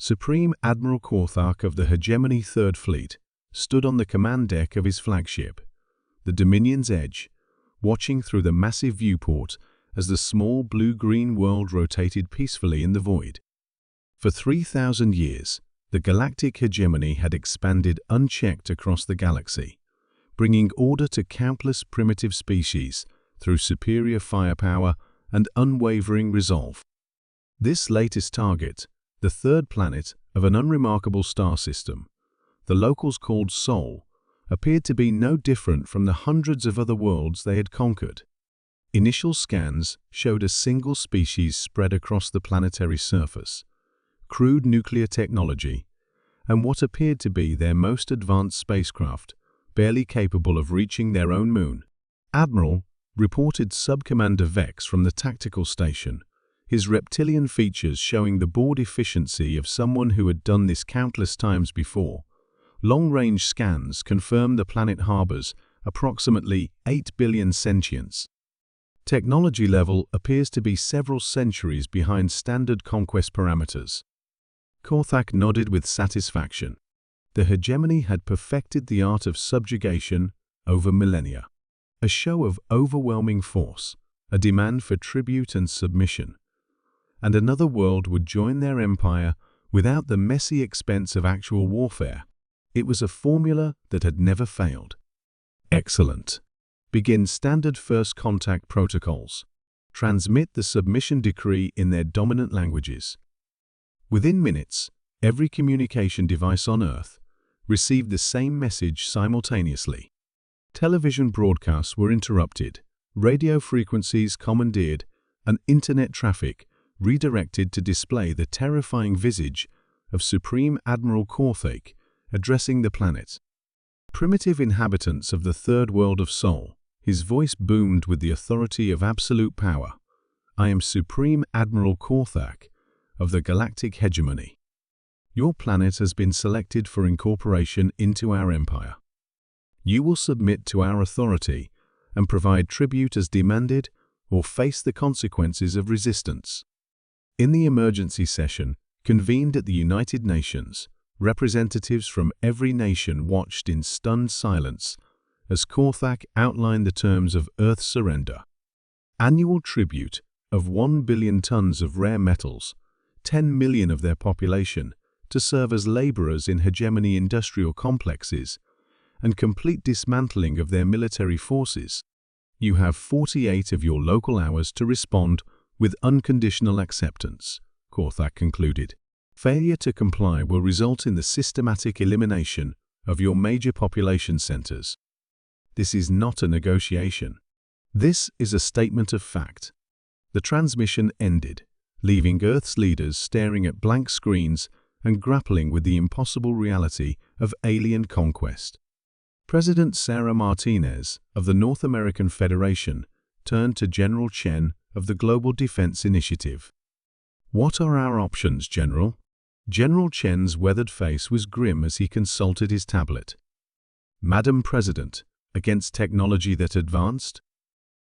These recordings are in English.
Supreme Admiral Korthak of the Hegemony Third Fleet stood on the command deck of his flagship, the Dominion's Edge, watching through the massive viewport as the small blue-green world rotated peacefully in the void. For 3,000 years, the galactic hegemony had expanded unchecked across the galaxy, bringing order to countless primitive species through superior firepower and unwavering resolve. This latest target, the third planet of an unremarkable star system, the locals called Sol, appeared to be no different from the hundreds of other worlds they had conquered. Initial scans showed a single species spread across the planetary surface, crude nuclear technology, and what appeared to be their most advanced spacecraft, barely capable of reaching their own moon. Admiral reported Sub-Commander Vex from the tactical station, his reptilian features showing the bored efficiency of someone who had done this countless times before. Long-range scans confirm the planet harbors approximately 8 billion sentients. Technology level appears to be several centuries behind standard conquest parameters. Korthak nodded with satisfaction. The hegemony had perfected the art of subjugation over millennia. A show of overwhelming force, a demand for tribute and submission. And another world would join their empire without the messy expense of actual warfare. It was a formula that had never failed. Excellent. Begin standard first contact protocols. Transmit the submission decree in their dominant languages. Within minutes, every communication device on Earth received the same message simultaneously. Television broadcasts were interrupted, radio frequencies commandeered, and internet traffic redirected to display the terrifying visage of Supreme Admiral Korthak addressing the planet. Primitive inhabitants of the third world of Sol, his voice boomed with the authority of absolute power. I am Supreme Admiral Korthak of the Galactic Hegemony. Your planet has been selected for incorporation into our empire. You will submit to our authority and provide tribute as demanded or face the consequences of resistance. In the emergency session, convened at the United Nations, representatives from every nation watched in stunned silence as Korthak outlined the terms of Earth's surrender. Annual tribute of 1 billion tons of rare metals, 10 million of their population, to serve as laborers in hegemony industrial complexes, and complete dismantling of their military forces. You have 48 of your local hours to respond with unconditional acceptance, Korthak concluded. Failure to comply will result in the systematic elimination of your major population centers. This is not a negotiation. This is a statement of fact. The transmission ended, leaving Earth's leaders staring at blank screens and grappling with the impossible reality of alien conquest. President Sarah Martinez of the North American Federation turned to General Chen of the Global Defense Initiative. What are our options, General? General Chen's weathered face was grim as he consulted his tablet. Madam President, against technology that advanced?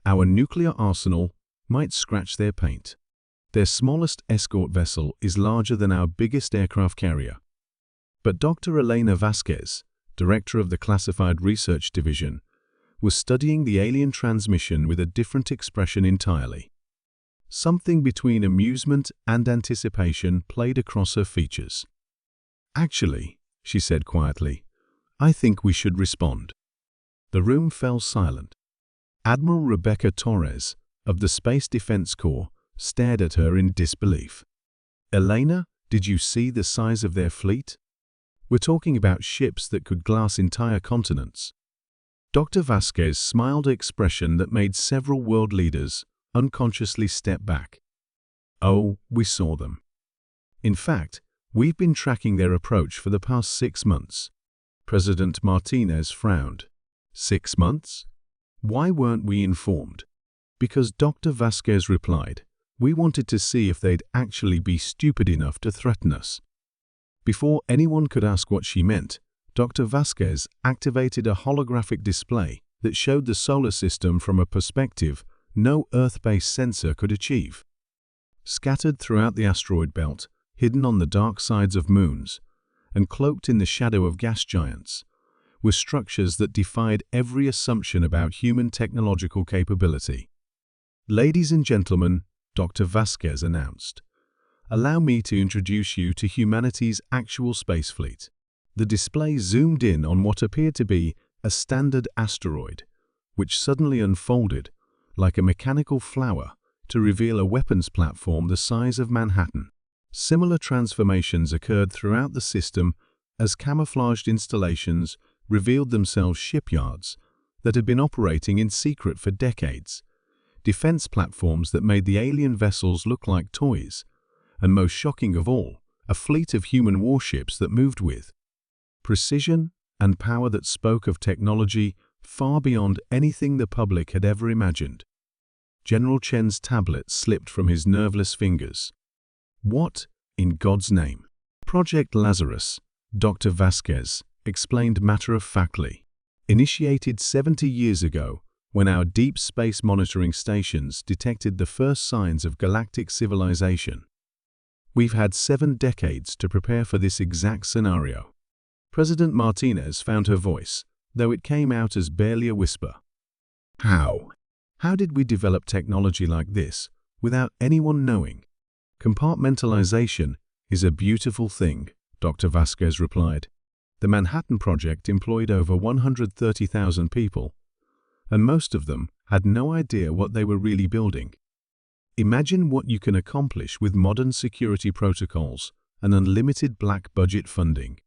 Our nuclear arsenal might scratch their paint. Their smallest escort vessel is larger than our biggest aircraft carrier. But Dr. Elena Vasquez, director of the Classified Research Division, was studying the alien transmission with a different expression entirely. Something between amusement and anticipation played across her features. Actually, she said quietly, I think we should respond. The room fell silent. Admiral Rebecca Torres, of the Space Defense Corps, stared at her in disbelief. Elena, did you see the size of their fleet? We're talking about ships that could glass entire continents. Dr. Vasquez smiled an expression that made several world leaders unconsciously step back. Oh, we saw them. In fact, we've been tracking their approach for the past 6 months. President Martinez frowned. 6 months? Why weren't we informed? Because Dr. Vasquez replied, we wanted to see if they'd actually be stupid enough to threaten us. Before anyone could ask what she meant, Dr. Vasquez activated a holographic display that showed the solar system from a perspective no Earth-based sensor could achieve. Scattered throughout the asteroid belt, hidden on the dark sides of moons, and cloaked in the shadow of gas giants, were structures that defied every assumption about human technological capability. "Ladies and gentlemen," Dr. Vasquez announced, "allow me to introduce you to humanity's actual space fleet." The display zoomed in on what appeared to be a standard asteroid, which suddenly unfolded like a mechanical flower to reveal a weapons platform the size of Manhattan. Similar transformations occurred throughout the system as camouflaged installations revealed themselves shipyards that had been operating in secret for decades, defense platforms that made the alien vessels look like toys, and most shocking of all, a fleet of human warships that moved with precision and power that spoke of technology far beyond anything the public had ever imagined. General Chen's tablet slipped from his nerveless fingers. "What, in God's name?" "Project Lazarus," Dr. Vasquez explained matter-of-factly, "initiated 70 years ago when our deep space monitoring stations detected the first signs of galactic civilization. We've had 7 decades to prepare for this exact scenario." President Martinez found her voice, though it came out as barely a whisper. "How? How did we develop technology like this without anyone knowing?" "Compartmentalization is a beautiful thing," Dr. Vasquez replied. "The Manhattan Project employed over 130,000 people, and most of them had no idea what they were really building. Imagine what you can accomplish with modern security protocols and unlimited black budget funding."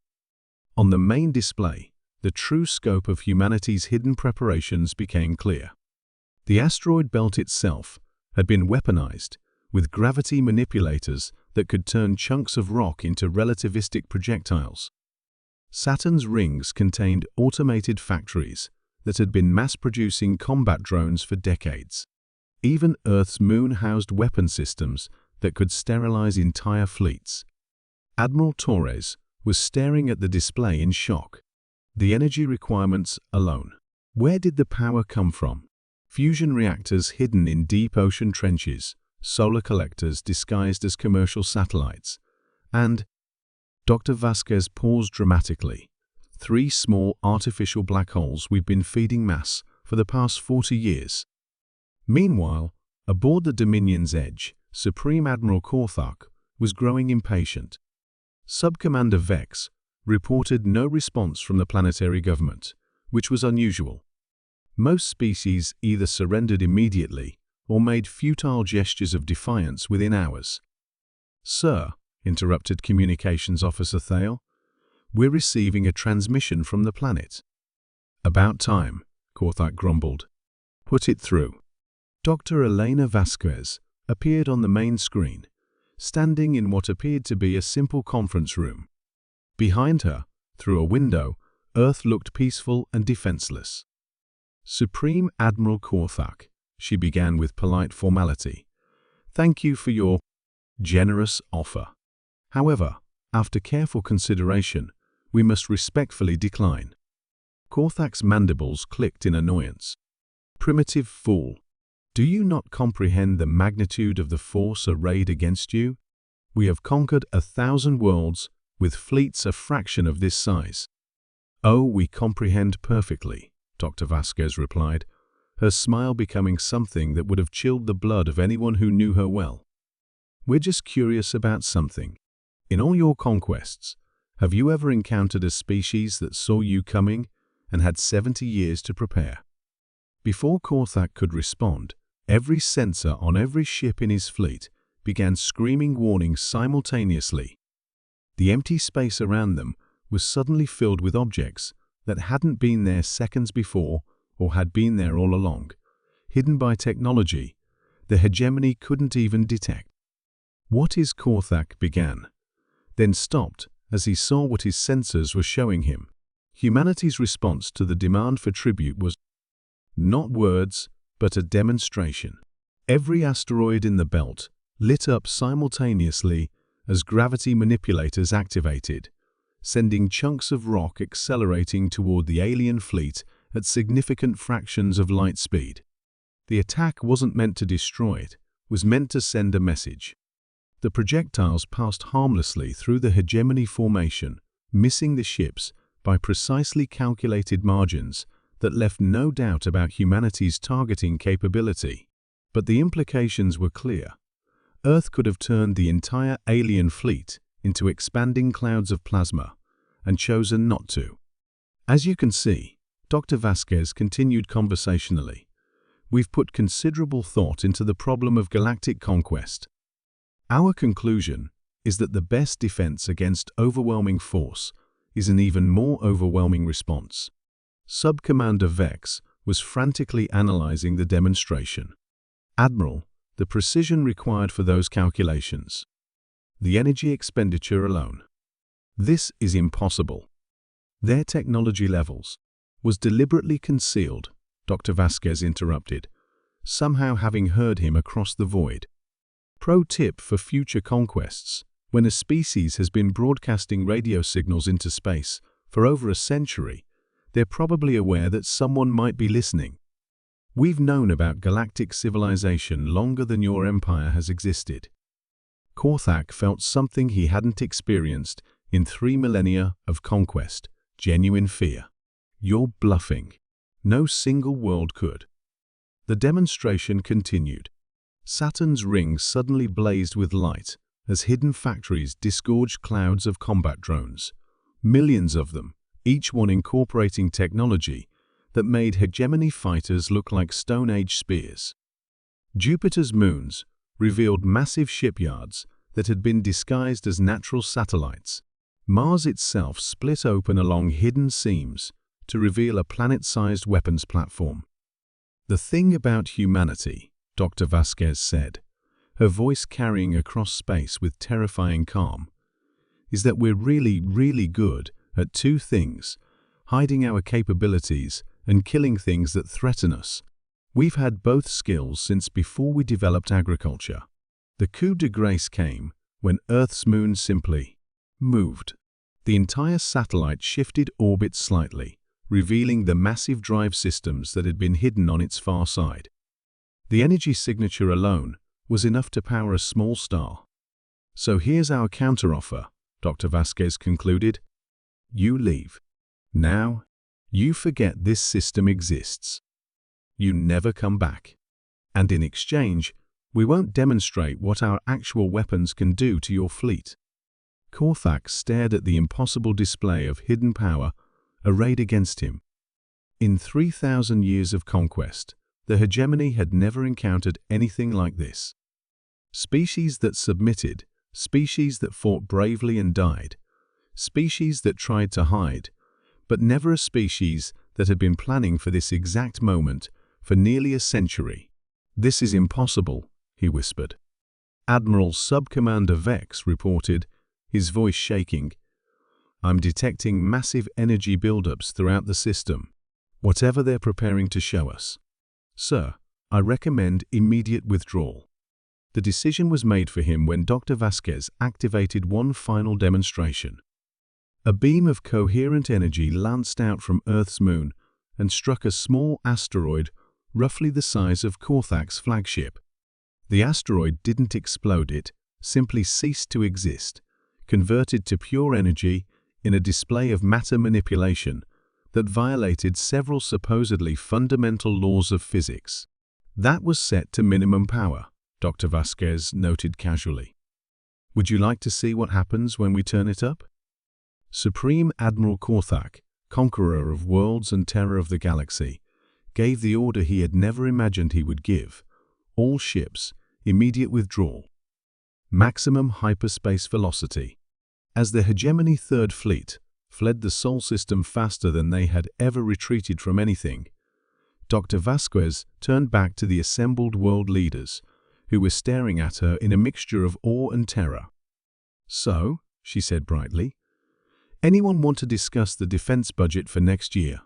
On the main display, the true scope of humanity's hidden preparations became clear. The asteroid belt itself had been weaponized with gravity manipulators that could turn chunks of rock into relativistic projectiles. Saturn's rings contained automated factories that had been mass-producing combat drones for decades. Even Earth's moon housed weapon systems that could sterilize entire fleets. Admiral Torres was staring at the display in shock. The energy requirements alone. Where did the power come from? Fusion reactors hidden in deep ocean trenches, solar collectors disguised as commercial satellites, and Dr. Vasquez paused dramatically. 3 small artificial black holes we've been feeding mass for the past 40 years. Meanwhile, aboard the Dominion's Edge, Supreme Admiral Korthak was growing impatient. Subcommander Vex reported no response from the planetary government, which was unusual. Most species either surrendered immediately or made futile gestures of defiance within hours. "Sir," interrupted Communications Officer Thale, "we're receiving a transmission from the planet." "About time," Korthak grumbled. "Put it through." Dr. Elena Vasquez appeared on the main screen, standing in what appeared to be a simple conference room. Behind her, through a window, Earth looked peaceful and defenseless. "Supreme Admiral Korthak," she began with polite formality, "thank you for your generous offer. However, after careful consideration, we must respectfully decline." Korthak's mandibles clicked in annoyance. "Primitive fool. Do you not comprehend the magnitude of the force arrayed against you? We have conquered 1,000 worlds with fleets a fraction of this size." "Oh, we comprehend perfectly," Dr. Vasquez replied, her smile becoming something that would have chilled the blood of anyone who knew her well. "We're just curious about something. In all your conquests, have you ever encountered a species that saw you coming and had 70 years to prepare?" Before Korthak could respond, every sensor on every ship in his fleet began screaming warnings simultaneously. The empty space around them was suddenly filled with objects that hadn't been there seconds before or had been there all along, hidden by technology the hegemony couldn't even detect. "What is Korthak?" began, then stopped as he saw what his sensors were showing him. Humanity's response to the demand for tribute was not words, but a demonstration. Every asteroid in the belt lit up simultaneously as gravity manipulators activated, sending chunks of rock accelerating toward the alien fleet at significant fractions of light speed. The attack wasn't meant to destroy it, was meant to send a message. The projectiles passed harmlessly through the hegemony formation, missing the ships by precisely calculated margins that left no doubt about humanity's targeting capability. But the implications were clear. Earth could have turned the entire alien fleet into expanding clouds of plasma, and chosen not to. As you can see, Dr. Vasquez continued conversationally, we've put considerable thought into the problem of galactic conquest. Our conclusion is that the best defense against overwhelming force is an even more overwhelming response. Sub-Commander Vex was frantically analyzing the demonstration. Admiral, the precision required for those calculations. The energy expenditure alone. This is impossible. Their technology levels was deliberately concealed, Dr. Vasquez interrupted, somehow having heard him across the void. Pro tip for future conquests: when a species has been broadcasting radio signals into space for over a century, they're probably aware that someone might be listening. We've known about galactic civilization longer than your empire has existed. Korthak felt something he hadn't experienced in 3 millennia of conquest: genuine fear. You're bluffing. No single world could. The demonstration continued. Saturn's rings suddenly blazed with light as hidden factories disgorged clouds of combat drones. Millions of them, each one incorporating technology that made hegemony fighters look like Stone Age spears. Jupiter's moons revealed massive shipyards that had been disguised as natural satellites. Mars itself split open along hidden seams to reveal a planet-sized weapons platform. The thing about humanity, Dr. Vasquez said, her voice carrying across space with terrifying calm, is that we're really good at two things: hiding our capabilities and killing things that threaten us. We've had both skills since before we developed agriculture. The coup de grace came when Earth's moon simply moved. The entire satellite shifted orbit slightly, revealing the massive drive systems that had been hidden on its far side. The energy signature alone was enough to power a small star. So here's our counteroffer, Dr. Vasquez concluded. You leave. Now, you forget this system exists. You never come back. And in exchange, we won't demonstrate what our actual weapons can do to your fleet. Korthak stared at the impossible display of hidden power arrayed against him. In 3,000 years of conquest, the hegemony had never encountered anything like this. Species that submitted, species that fought bravely and died, species that tried to hide, but never a species that had been planning for this exact moment for nearly a century. This is impossible, he whispered. Admiral Sub-Commander Vex reported, his voice shaking. I'm detecting massive energy buildups throughout the system, whatever they're preparing to show us. Sir, I recommend immediate withdrawal. The decision was made for him when Dr. Vasquez activated one final demonstration. A beam of coherent energy lanced out from Earth's moon and struck a small asteroid roughly the size of Korthak's flagship. The asteroid didn't explode, it simply ceased to exist, converted to pure energy in a display of matter manipulation that violated several supposedly fundamental laws of physics. That was set to minimum power, Dr. Vasquez noted casually. Would you like to see what happens when we turn it up? Supreme Admiral Korthak, conqueror of worlds and terror of the galaxy, gave the order he had never imagined he would give. All ships, immediate withdrawal. Maximum hyperspace velocity. As the hegemony Third Fleet fled the Sol system faster than they had ever retreated from anything, Dr. Vasquez turned back to the assembled world leaders, who were staring at her in a mixture of awe and terror. So, she said brightly, anyone want to discuss the defense budget for next year?